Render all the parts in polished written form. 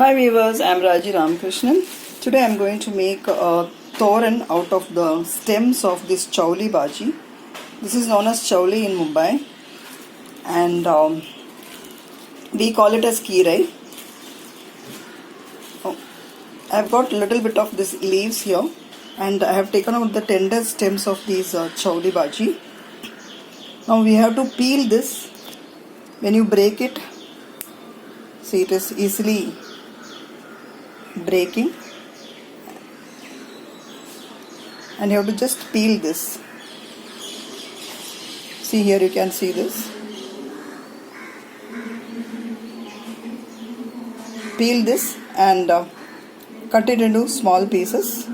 Hi viewers, I am Raji Ramakrishnan. Today I am going to make a Thoran out of the stems of this Chowli bhaji. This is known as Chowli in Mumbai, and we call it as kirai. I have got a little bit of this leaves here, and I have taken out the tender stems of these Chowli bhaji. Now we have to peel this. When you break it, see, it is easily breaking, and you have to just peel this. See, here you can see this. Peel this and cut it into small pieces.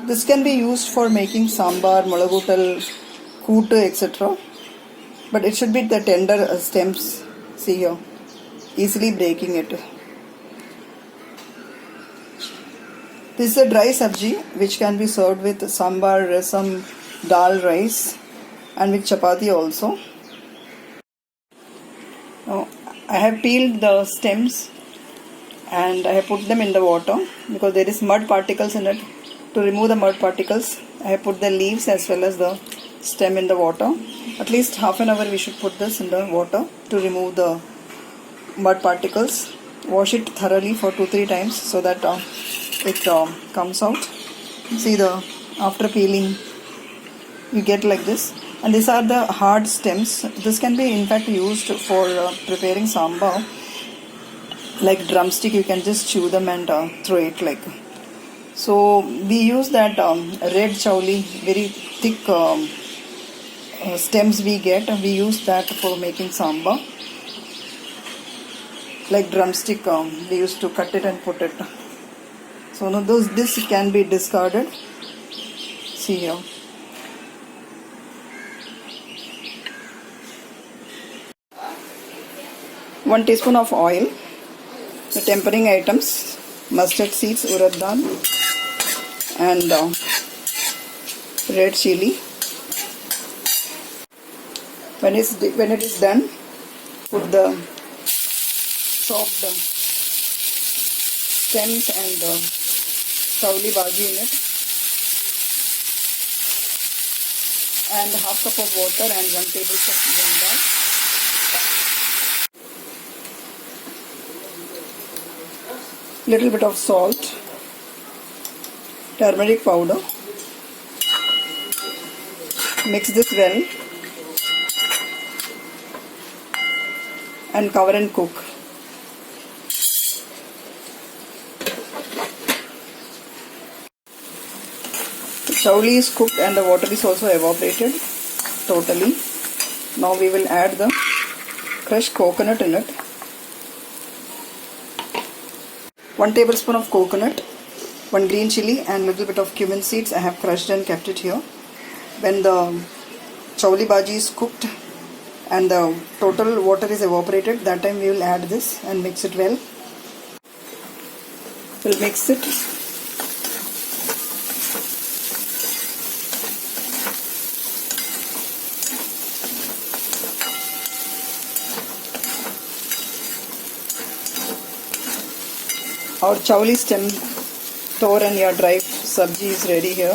This can be used for making sambar, mulaguttal, kootu, etc. But it should be the tender stems. See here, easily breaking it. This is a dry sabji which can be served with sambar, rasam, dal rice, and with chapati also. Now, I have peeled the stems and I have put them in the water because there is mud particles in it. To remove the mud particles, I have put the leaves as well as the stem in the water. At least half an hour we should put this in the water to remove the mud particles. Wash it thoroughly for 2-3 times so that it comes out. See, after peeling you get like this, and these are the hard stems. This can be in fact used for preparing sambar. Like drumstick, you can just chew them and throw it like. So we use that red chowli, very thick stems we get, and we use that for making sambar. Like drumstick, we used to cut it and put it. So now this can be discarded. See here. One teaspoon of oil. The tempering items: mustard seeds, urad dal, and red chili. When it is done, put the chopped stems and chowli bhaji in it, and half cup of water and 1 tablespoon of dal. Little bit of salt, turmeric powder. Mix this well and cover and cook. The chowli is cooked and the water is also evaporated totally. Now we will add the crushed coconut in it. 1 tablespoon of coconut, 1 green chili, and little bit of cumin seeds. I have crushed and kept it here. When the chowli bhaji is cooked and the total water is evaporated, that time we will add this and mix it well. We'll mix it. Our chowli stem thoran, your dry sabji is ready here.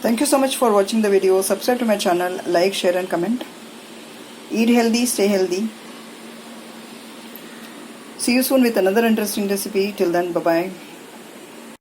Thank you so much for watching the video. Subscribe to my channel, like, share and comment. Eat healthy, stay healthy. See you soon with another interesting recipe. Till then, bye-bye.